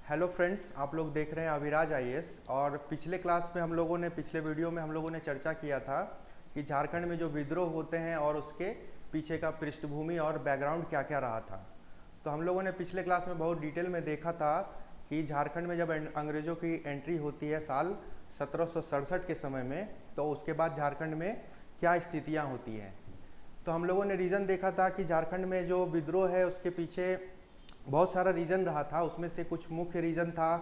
Hello friends, आप लोग देख रहे हैं अभिराज आईएएस। और पिछले क्लास में पिछले वीडियो में हम लोगों ने चर्चा किया था कि झारखंड में जो विद्रोह होते हैं और उसके पीछे का पृष्ठभूमि और बैकग्राउंड क्या क्या रहा था। तो हम लोगों ने पिछले क्लास में बहुत डिटेल में देखा था कि झारखंड में जब अंग्रेज़ों की एंट्री होती है साल 1767 के समय में, तो उसके बाद झारखंड में क्या स्थितियाँ होती हैं। तो हम लोगों ने रीज़न देखा था कि झारखंड में जो विद्रोह है उसके पीछे बहुत सारा रीज़न रहा था। उसमें से कुछ मुख्य रीज़न था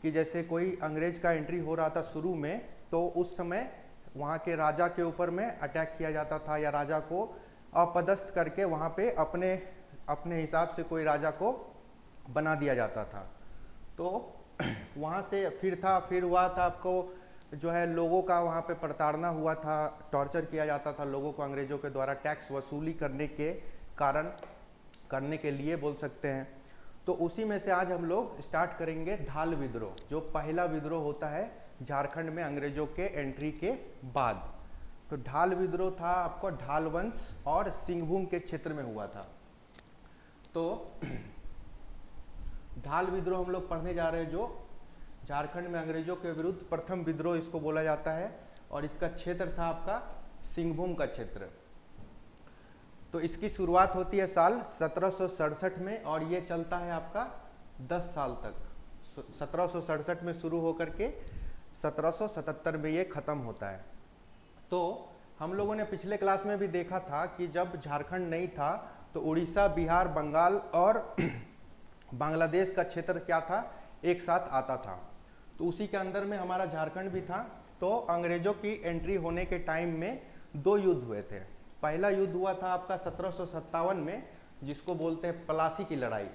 कि जैसे कोई अंग्रेज़ का एंट्री हो रहा था शुरू में, तो उस समय वहाँ के राजा के ऊपर में अटैक किया जाता था या राजा को अपदस्थ करके वहाँ पे अपने अपने हिसाब से कोई राजा को बना दिया जाता था। तो वहाँ से फिर हुआ था आपको जो है लोगों का वहाँ पे प्रताड़ना हुआ था, टॉर्चर किया जाता था लोगों को अंग्रेज़ों के द्वारा टैक्स वसूली करने के लिए बोल सकते हैं। तो उसी में से आज हम लोग स्टार्ट करेंगे ढाल विद्रोह, जो पहला विद्रोह होता है झारखंड में अंग्रेजों के एंट्री के बाद। तो ढाल विद्रोह था आपको ढाल वंश और सिंहभूम के क्षेत्र में हुआ था। तो ढाल विद्रोह हम लोग पढ़ने जा रहे हैं, जो झारखंड में अंग्रेजों के विरुद्ध प्रथम विद्रोह इसको बोला जाता है, और इसका क्षेत्र था आपका सिंहभूम का क्षेत्र। तो इसकी शुरुआत होती है साल 1767 में और ये चलता है आपका 10 साल तक। 1767 में शुरू होकर के 1777 में ये खत्म होता है। तो हम लोगों ने पिछले क्लास में भी देखा था कि जब झारखंड नहीं था तो उड़ीसा, बिहार, बंगाल और बांग्लादेश का क्षेत्र क्या था, एक साथ आता था। तो उसी के अंदर में हमारा झारखंड भी था। तो अंग्रेजों की एंट्री होने के टाइम में दो युद्ध हुए थे। पहला युद्ध हुआ था आपका 1757 में, जिसको बोलते हैं प्लासी की लड़ाई,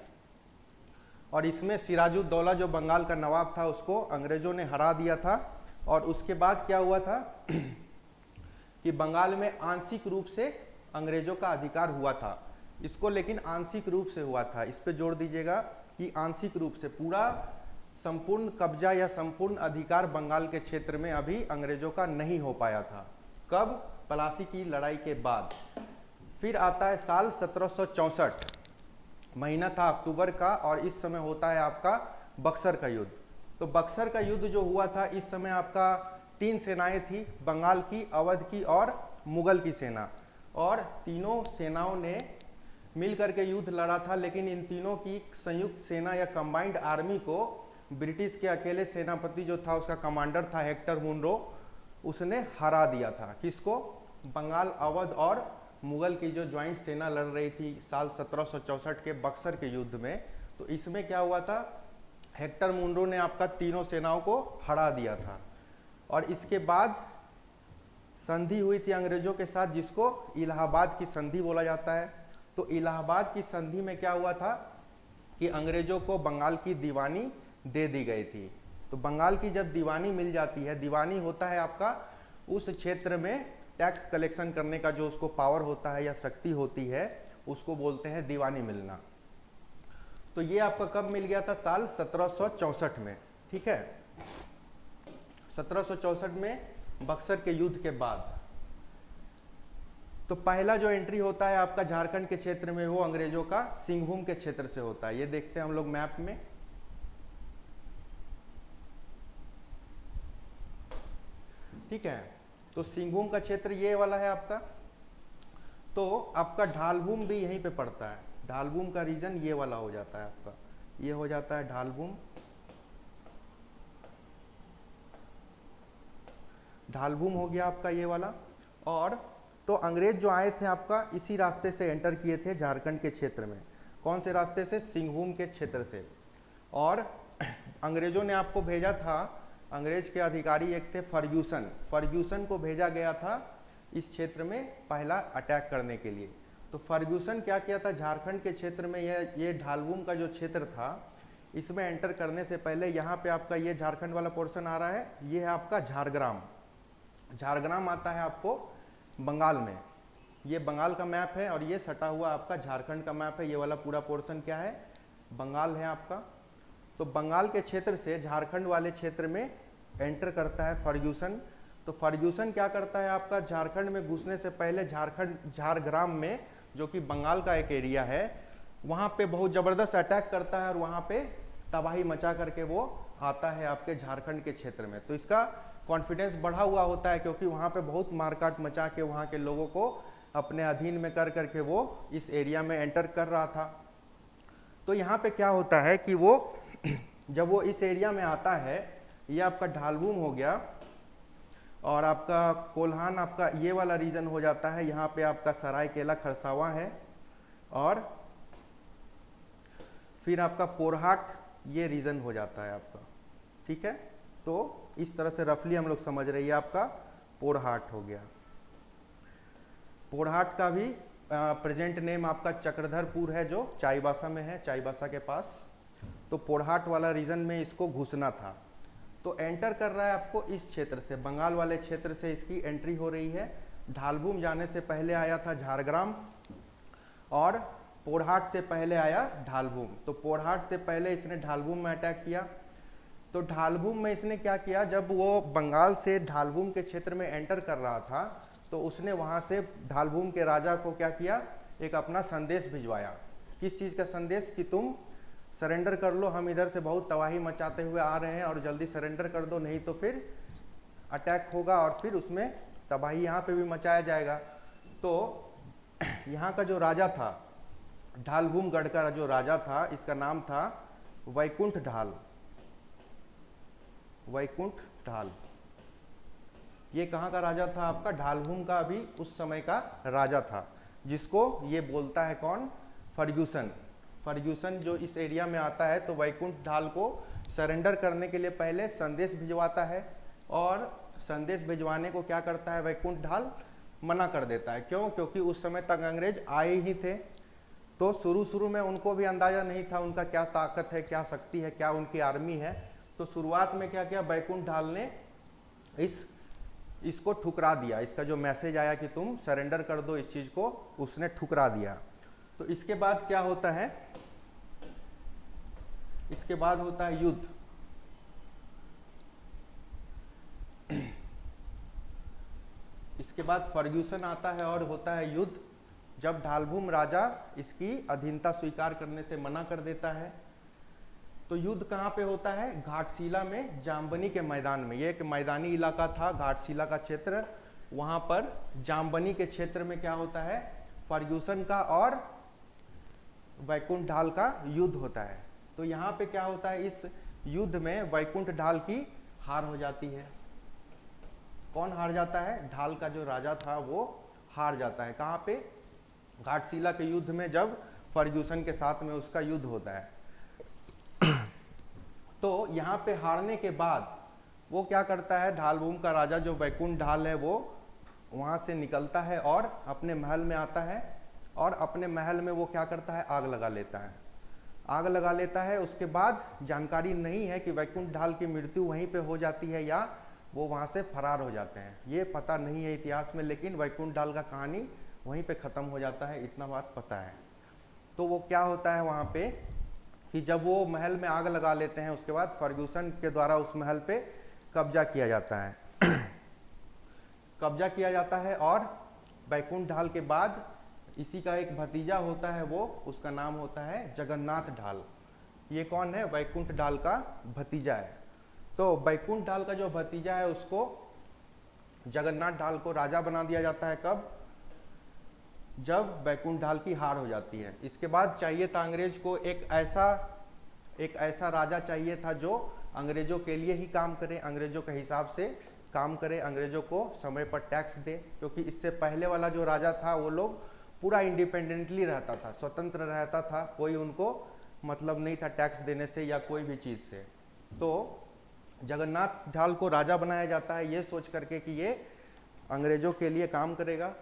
और इसमें सिराजुद्दौला जो बंगाल का नवाब था उसको अंग्रेजों ने हरा दिया था। और उसके बाद क्या हुआ था कि बंगाल में आंशिक रूप से अंग्रेजों का अधिकार हुआ था। इसको लेकिन आंशिक रूप से हुआ था, इस पे जोर दीजिएगा कि आंशिक रूप से। पूरा संपूर्ण कब्जा या संपूर्ण अधिकार बंगाल के क्षेत्र में अभी अंग्रेजों का नहीं हो पाया था। कब? प्लासी की लड़ाई के बाद। फिर आता है साल 1764, महीना था अक्टूबर का, और इस समय होता है आपका बक्सर का युद्ध। तो बक्सर का युद्ध जो हुआ था, इस समय आपका तीन सेनाएं थी, बंगाल की, अवध की और मुगल की सेना। और तीनों सेनाओं ने मिलकर के युद्ध लड़ा था, लेकिन इन तीनों की संयुक्त सेना या कंबाइंड आर्मी को ब्रिटिश के अकेले सेनापति जो था, उसका कमांडर था हेक्टर मुनरो, उसने हरा दिया था। किसको? बंगाल, अवध और मुगल की जो ज्वाइंट सेना लड़ रही थी साल 1764 के बक्सर के युद्ध में। तो इसमें क्या हुआ था, हेक्टर मुनरो ने आपका तीनों सेनाओं को हरा दिया था। और इसके बाद संधि हुई थी अंग्रेजों के साथ, जिसको इलाहाबाद की संधि बोला जाता है। तो इलाहाबाद की संधि में क्या हुआ था कि अंग्रेजों को बंगाल की दीवानी दे दी गई थी। तो बंगाल की जब दीवानी मिल जाती है, दीवानी होता है आपका उस क्षेत्र में टैक्स कलेक्शन करने का जो उसको पावर होता है या शक्ति होती है, उसको बोलते हैं दीवानी मिलना। तो ये आपका कब मिल गया था? साल 1764 में। ठीक है, 1764 में बक्सर के युद्ध के बाद। तो पहला जो एंट्री होता है आपका झारखंड के क्षेत्र में, वो अंग्रेजों का सिंहभूम के क्षेत्र से होता है। ये देखते हैं हम लोग मैप में। ठीक है, तो सिंहभूम का क्षेत्र ये वाला है आपका। तो आपका ढालभूम भी यहीं पे पड़ता है। ढालभूम का रीजन ये वाला हो जाता है आपका, ये हो जाता है ढालभूम। ढालभूम हो गया आपका ये वाला। और तो अंग्रेज जो आए थे आपका इसी रास्ते से एंटर किए थे झारखंड के क्षेत्र में। कौन से रास्ते से? सिंहभूम के क्षेत्र से। और अंग्रेजों ने आपको भेजा था, अंग्रेज के अधिकारी एक थे फर्ग्यूसन को भेजा गया था इस क्षेत्र में पहला अटैक करने के लिए। तो फर्ग्यूसन क्या किया था, झारखंड के क्षेत्र में ये ढालभूम का जो क्षेत्र था, इसमें एंटर करने से पहले यहाँ पे आपका ये झारखंड वाला पोर्शन आ रहा है, ये है आपका झारग्राम। झारग्राम आता है आपको बंगाल में। ये बंगाल का मैप है और ये सटा हुआ आपका झारखंड का मैप है। ये वाला पूरा पोर्शन क्या है? बंगाल है आपका। तो बंगाल के क्षेत्र से झारखंड वाले क्षेत्र में एंटर करता है फर्ग्यूसन। तो फर्ग्यूसन क्या करता है आपका, झारखंड में घुसने से पहले झारग्राम में, जो कि बंगाल का एक एरिया है, वहाँ पे बहुत ज़बरदस्त अटैक करता है और वहाँ पे तबाही मचा करके वो आता है आपके झारखंड के क्षेत्र में। तो इसका कॉन्फिडेंस बढ़ा हुआ होता है क्योंकि वहाँ पे बहुत मारकाट मचा के वहाँ के लोगों को अपने अधीन में कर करके वो इस एरिया में एंटर कर रहा था। तो यहाँ पे क्या होता है कि वो जब वो इस एरिया में आता है, ये आपका ढालभूम हो गया और आपका कोल्हान आपका ये वाला रीजन हो जाता है। यहाँ पे आपका सरायकेला खरसावां है और फिर आपका पोरहाट ये रीजन हो जाता है आपका, ठीक है। तो इस तरह से रफली हम लोग समझ रहे हैं, आपका पोरहाट हो गया। पोरहाट का भी प्रेजेंट नेम आपका चक्रधरपुर है जो चाईबासा में है, चाईबासा के पास। तो पोरहाट वाला रीजन में इसको घुसना था। तो एंटर कर रहा है आपको इस क्षेत्र से, बंगाल वाले क्षेत्र से इसकी एंट्री हो रही है। ढालभूम जाने से पहले आया था झारग्राम और पोरहाट से पहले आया ढालभूम। तो पोरहाट से पहले इसने ढालभूम में अटैक किया। तो ढालभूम में इसने क्या किया, जब वो बंगाल से ढालभूम के क्षेत्र में एंटर कर रहा था तो उसने वहां से ढालभूम के राजा को क्या किया, एक अपना संदेश भिजवाया। किस चीज़ का संदेश, कि तुम सरेंडर कर लो, हम इधर से बहुत तबाही मचाते हुए आ रहे हैं और जल्दी सरेंडर कर दो, नहीं तो फिर अटैक होगा और फिर उसमें तबाही यहाँ पे भी मचाया जाएगा। तो यहाँ का जो राजा था, ढालभूम गढ़ का जो राजा था, इसका नाम था वैकुंठ ढाल। वैकुंठ ढाल ये कहाँ का राजा था, आपका ढालभूम का भी उस समय का राजा था, जिसको ये बोलता है कौन, फर्ग्यूसन। फर्ग्यूसन जो इस एरिया में आता है तो वैकुंठ ढाल को सरेंडर करने के लिए पहले संदेश भिजवाता है और संदेश भिजवाने को क्या करता है, वैकुंठ ढाल मना कर देता है। क्यों, क्योंकि उस समय तक अंग्रेज आए ही थे। तो शुरू में उनको भी अंदाजा नहीं था उनका क्या ताकत है, क्या शक्ति है, क्या उनकी आर्मी है। तो शुरुआत में क्या किया, वैकुंठ ढाल ने इसको ठुकरा दिया। इसका जो मैसेज आया कि तुम सरेंडर कर दो इस चीज को, उसने ठुकरा दिया। तो इसके बाद क्या होता है, इसके बाद होता है युद्ध। इसके बाद फर्ग्यूसन आता है और होता है युद्ध। जब ढालभूम राजा इसकी अधीनता स्वीकार करने से मना कर देता है तो युद्ध कहाँ पे होता है, घाटशिला में, जामबनी के मैदान में। ये एक मैदानी इलाका था, घाटशिला का क्षेत्र। वहां पर जामबनी के क्षेत्र में क्या होता है, फर्ग्यूसन का और वैकुंठ ढाल का युद्ध होता है। तो यहाँ पे क्या होता है, इस युद्ध में वैकुंठ ढाल की हार हो जाती है। कौन हार जाता है, ढाल का जो राजा था वो हार जाता है। कहाँ पे, घाटशिला के युद्ध में, जब फर्ग्यूसन के साथ में उसका युद्ध होता है। तो यहाँ पे हारने के बाद वो क्या करता है, ढालभूम का राजा जो वैकुंठ ढाल है वो वहाँ से निकलता है और अपने महल में आता है और अपने महल में वो क्या करता है, आग लगा लेता है। आग लगा लेता है। उसके बाद जानकारी नहीं है कि वैकुंठ ढाल की मृत्यु वहीं पे हो जाती है या वो वहाँ से फरार हो जाते हैं, ये पता नहीं है इतिहास में। लेकिन वैकुंठ ढाल का कहानी वहीं पे ख़त्म हो जाता है, इतना बात पता है। तो वो क्या होता है वहाँ पे कि जब वो महल में आग लगा लेते हैं, उसके बाद फर्ग्यूसन के द्वारा उस महल पे कब्जा किया जाता है। कब्जा किया जाता है और वैकुंठ ढाल के बाद इसी का एक भतीजा होता है, वो उसका नाम होता है जगन्नाथ ढाल। ये कौन है, वैकुंठ ढाल का भतीजा है। तो वैकुंठ ढाल का जो भतीजा है उसको जगन्नाथ ढाल को राजा बना दिया जाता है। कब, जब वैकुंठ ढाल की हार हो जाती है। इसके बाद चाहिए था अंग्रेज को एक ऐसा राजा चाहिए था जो अंग्रेजों के लिए ही काम करे, अंग्रेजों के हिसाब से काम करे, अंग्रेजों को समय पर टैक्स दे। क्योंकि इससे पहले वाला जो राजा था वो लोग पूरा इंडिपेंडेंटली रहता था, स्वतंत्र रहता था, कोई उनको मतलब नहीं था टैक्स देने से या कोई भी चीज़ से। तो जगन्नाथ ढाल को राजा बनाया जाता है ये सोच करके कि ये अंग्रेजों के लिए काम करेगा।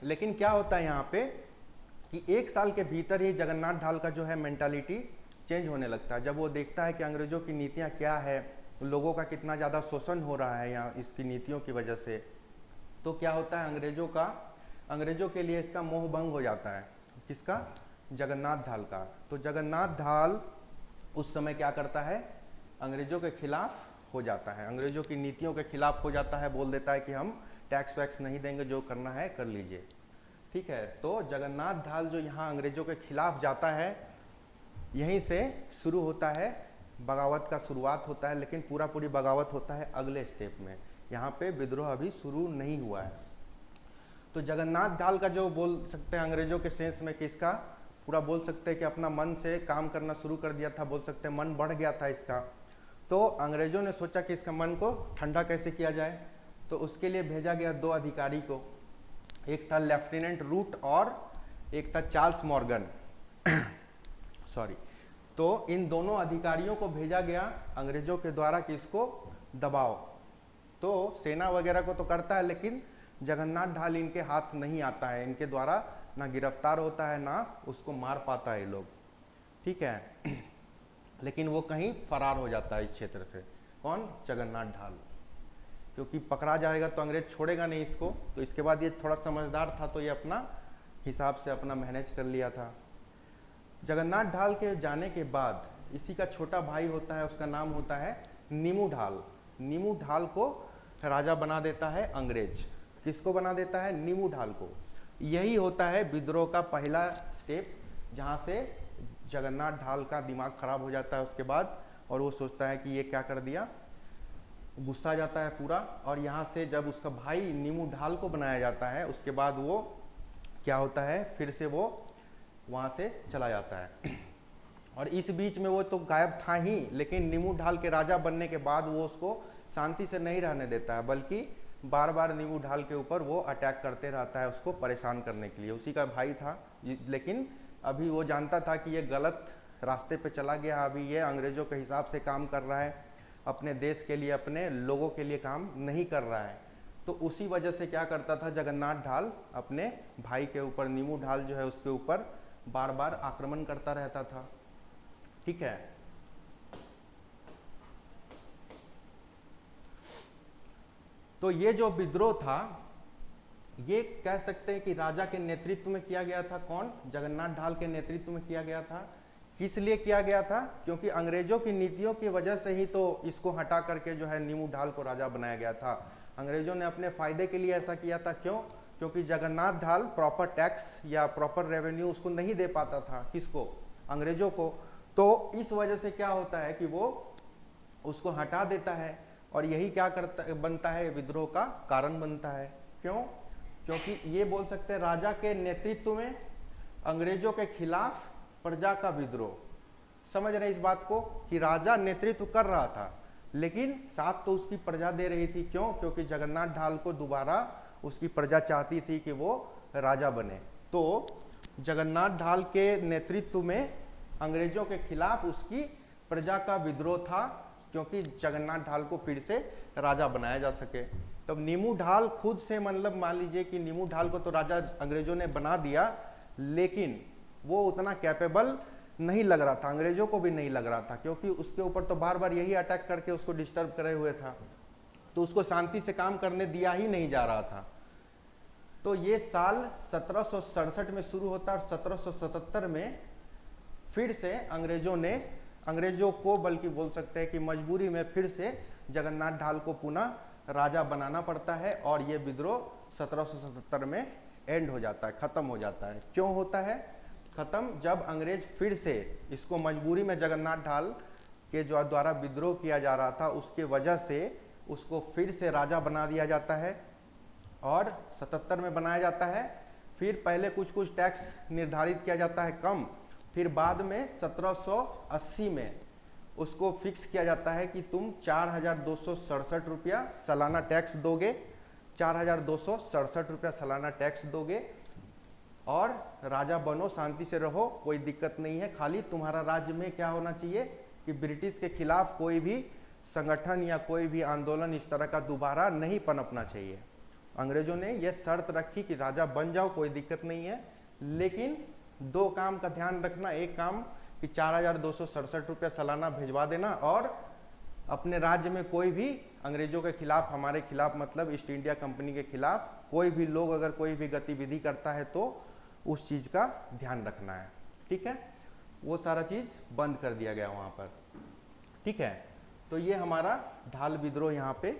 लेकिन क्या होता है यहाँ पे कि 1 साल के भीतर ही जगन्नाथ ढाल का जो है मेंटालिटी चेंज होने लगता है। जब वो देखता है कि अंग्रेजों की नीतियाँ क्या है, लोगों का कितना ज़्यादा शोषण हो रहा है यहाँ इसकी नीतियों की वजह से, तो क्या होता है अंग्रेजों के लिए इसका मोह भंग हो जाता है। किसका, जगन्नाथ ढाल का। तो जगन्नाथ ढाल उस समय क्या करता है, अंग्रेजों के खिलाफ हो जाता है, अंग्रेजों की नीतियों के खिलाफ हो जाता है, बोल देता है कि हम टैक्स वैक्स नहीं देंगे, जो करना है कर लीजिए। ठीक है। तो जगन्नाथ ढाल जो यहाँ अंग्रेजों के खिलाफ जाता है, यहीं से शुरू होता है, बगावत का शुरुआत होता है, लेकिन पूरा पूरी बगावत होता है अगले स्टेप में। यहाँ पे विद्रोह अभी शुरू नहीं हुआ है। तो जगन्नाथ ढाल का जो बोल सकते हैं अंग्रेजों के सेंस में कि इसका पूरा बोल सकते हैं कि अपना मन से काम करना शुरू कर दिया था, बोल सकते हैं मन बढ़ गया था इसका। तो अंग्रेजों ने सोचा कि इसका मन को ठंडा कैसे किया जाए, तो उसके लिए भेजा गया 2 अधिकारी को, एक था लेफ्टिनेंट रूट और एक था चार्ल्स मॉर्गन सॉरी। तो इन दोनों अधिकारियों को भेजा गया अंग्रेजों के द्वारा कि इसको दबाओ। तो सेना वगैरह को तो करता है, लेकिन जगन्नाथ ढाल इनके हाथ नहीं आता है, इनके द्वारा ना गिरफ्तार होता है ना उसको मार पाता है ये लोग, ठीक है। लेकिन वो कहीं फरार हो जाता है इस क्षेत्र से। कौन? जगन्नाथ ढाल। क्योंकि पकड़ा जाएगा तो अंग्रेज छोड़ेगा नहीं इसको। तो इसके बाद ये थोड़ा समझदार था, तो ये अपना हिसाब से अपना मैनेज कर लिया था। जगन्नाथ ढाल के जाने के बाद इसी का छोटा भाई होता है, उसका नाम होता है नीमू ढाल। नीमू ढाल को राजा बना देता है अंग्रेज। किसको बना देता है? नीमू ढाल को। यही होता है विद्रोह का पहला स्टेप, जहाँ से जगन्नाथ ढाल का दिमाग खराब हो जाता है उसके बाद, और वो सोचता है कि ये क्या कर दिया, गुस्सा जाता है पूरा। और यहाँ से जब उसका भाई नीमू ढाल को बनाया जाता है, उसके बाद वो क्या होता है, फिर से वो वहाँ से चला जाता है। और इस बीच में वो तो गायब था ही, लेकिन नीमू ढाल के राजा बनने के बाद वो उसको शांति से नहीं रहने देता है, बल्कि बार बार नीमू ढाल के ऊपर वो अटैक करते रहता है उसको परेशान करने के लिए। उसी का भाई था, लेकिन अभी वो जानता था कि ये गलत रास्ते पे चला गया, अभी ये अंग्रेजों के हिसाब से काम कर रहा है, अपने देश के लिए, अपने लोगों के लिए काम नहीं कर रहा है। तो उसी वजह से क्या करता था जगन्नाथ ढाल, अपने भाई के ऊपर, नीमू ढाल जो है उसके ऊपर बार बार आक्रमण करता रहता था, ठीक है। तो ये जो विद्रोह था, ये कह सकते हैं कि राजा के नेतृत्व में किया गया था। कौन? जगन्नाथ ढाल के नेतृत्व में किया गया था। किस लिए किया गया था? क्योंकि अंग्रेजों की नीतियों की वजह से ही तो इसको हटा करके जो है नीमू ढाल को राजा बनाया गया था। अंग्रेजों ने अपने फायदे के लिए ऐसा किया था। क्यों? क्योंकि जगन्नाथ ढाल प्रॉपर टैक्स या प्रॉपर रेवेन्यू उसको नहीं दे पाता था। किसको? अंग्रेजों को। तो इस वजह से क्या होता है कि वो उसको हटा देता है, और यही क्या करता बनता है, विद्रोह का कारण बनता है। क्यों? क्योंकि ये बोल सकते हैं राजा के नेतृत्व में अंग्रेजों के खिलाफ प्रजा का विद्रोह। समझ रहे इस बात को कि राजा नेतृत्व कर रहा था, लेकिन साथ तो उसकी प्रजा दे रही थी। क्यों? क्योंकि जगन्नाथ ढाल को दोबारा उसकी प्रजा चाहती थी कि वो राजा बने। तो जगन्नाथ ढाल के नेतृत्व में अंग्रेजों के खिलाफ उसकी प्रजा का विद्रोह था, क्योंकि जगन्नाथ ढाल को फिर से राजा बनाया जा सके। तब नीमू ढाल खुद से, मतलब मान लीजिए कि नीमू ढाल को तो राजा अंग्रेजों ने बना दिया, लेकिन वो उतना कैपेबल नहीं लग रहा था, अंग्रेजों को भी नहीं लग रहा था, क्योंकि उसके ऊपर तो बार बार यही अटैक करके उसको डिस्टर्ब करे हुए था, तो उसको शांति से काम करने दिया ही नहीं जा रहा था। तो ये साल 1767 में शुरू होता है और 1777 में फिर से अंग्रेजों को, बल्कि बोल सकते हैं कि मजबूरी में फिर से जगन्नाथ ढाल को पुनः राजा बनाना पड़ता है, और ये विद्रोह 1777 में एंड हो जाता है, खत्म हो जाता है। क्यों होता है खत्म? जब अंग्रेज फिर से इसको मजबूरी में जगन्नाथ ढाल के जो द्वारा विद्रोह किया जा रहा था उसके वजह से उसको फिर से राजा बना दिया जाता है, और 77 में बनाया जाता है। फिर पहले कुछ कुछ टैक्स निर्धारित किया जाता है कम, फिर बाद में 1780 में उसको फिक्स किया जाता है कि तुम 4267 रुपया सालाना टैक्स दोगे, 4267 रुपया सालाना टैक्स दोगे, और राजा बनो, शांति से रहो, कोई दिक्कत नहीं है। खाली तुम्हारा राज्य में क्या होना चाहिए कि ब्रिटिश के खिलाफ कोई भी संगठन या कोई भी आंदोलन इस तरह का दोबारा नहीं पनपना चाहिए। अंग्रेजों ने यह शर्त रखी कि राजा बन जाओ, कोई दिक्कत नहीं है, लेकिन 2 काम का ध्यान रखना। एक काम कि 4267 रुपया सालाना भिजवा देना, और अपने राज्य में कोई भी अंग्रेजों के खिलाफ, हमारे खिलाफ मतलब ईस्ट इंडिया कंपनी के खिलाफ कोई भी लोग अगर कोई भी गतिविधि करता है तो उस चीज का ध्यान रखना है, ठीक है। वो सारा चीज बंद कर दिया गया वहां पर, ठीक है। तो ये हमारा ढाल विद्रोह यहाँ पे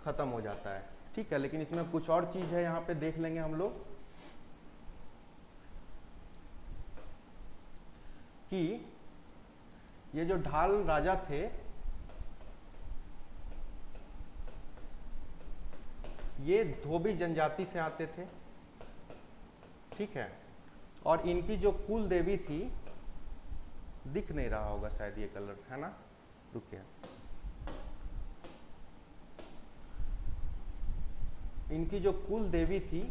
खत्म हो जाता है, ठीक है। लेकिन इसमें कुछ और चीज है, यहाँ पे देख लेंगे हम लोग। कि ये जो ढाल राजा थे ये धोबी जनजाति से आते थे, ठीक है, और इनकी जो कुल देवी थी, दिख नहीं रहा होगा शायद ये कलर, है ना, रुकिए, इनकी जो कुल देवी थी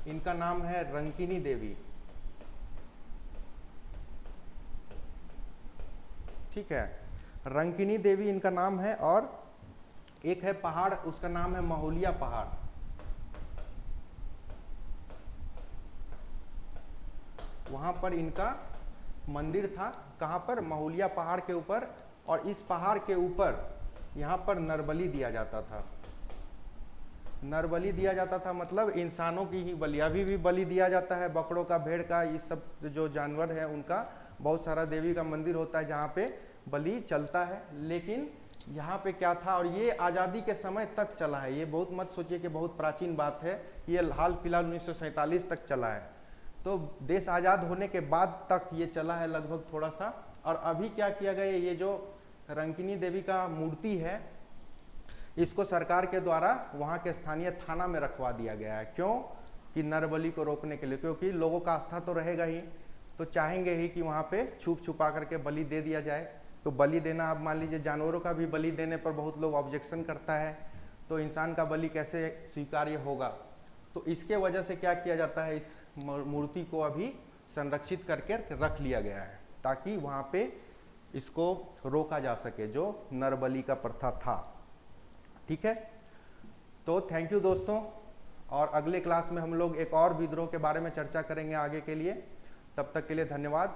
इनका नाम है रंकिनी देवी, ठीक है, रंकिनी देवी इनका नाम है। और एक है पहाड़, उसका नाम है महुलिया पहाड़, वहां पर इनका मंदिर था। कहां पर? महुलिया पहाड़ के ऊपर। और इस पहाड़ के ऊपर यहाँ पर नरबलि दिया जाता था। नरबलि दिया जाता था मतलब इंसानों की ही बलि, अभी भी बलि दिया जाता है, बकरों का, भेड़ का, ये सब जो जानवर है उनका। बहुत सारा देवी का मंदिर होता है जहाँ पे बलि चलता है। लेकिन यहाँ पे क्या था, और ये आज़ादी के समय तक चला है, ये बहुत मत सोचिए कि बहुत प्राचीन बात है, ये हाल फिलहाल 1947 तक चला है। तो देश आज़ाद होने के बाद तक ये चला है लगभग थोड़ा सा। और अभी क्या किया गया, ये जो रंकिनी देवी का मूर्ति है इसको सरकार के द्वारा वहाँ के स्थानीय थाना में रखवा दिया गया है। क्यों? कि नरबलि को रोकने के लिए, क्योंकि लोगों का आस्था तो रहेगा ही, तो चाहेंगे ही कि वहाँ पे छुप छुपा करके बलि दे दिया जाए। तो बलि देना, अब मान लीजिए जानवरों का भी बलि देने पर बहुत लोग ऑब्जेक्शन करता है, तो इंसान का बलि कैसे स्वीकार्य होगा। तो इसके वजह से क्या किया जाता है, इस मूर्ति को अभी संरक्षित करके रख लिया गया है ताकि वहाँ पे इसको रोका जा सके, जो नरबलि का प्रथा था। ठीक है, तो थैंक यू दोस्तों, और अगले क्लास में हम लोग एक और विद्रोह के बारे में चर्चा करेंगे आगे के लिए। तब तक के लिए धन्यवाद।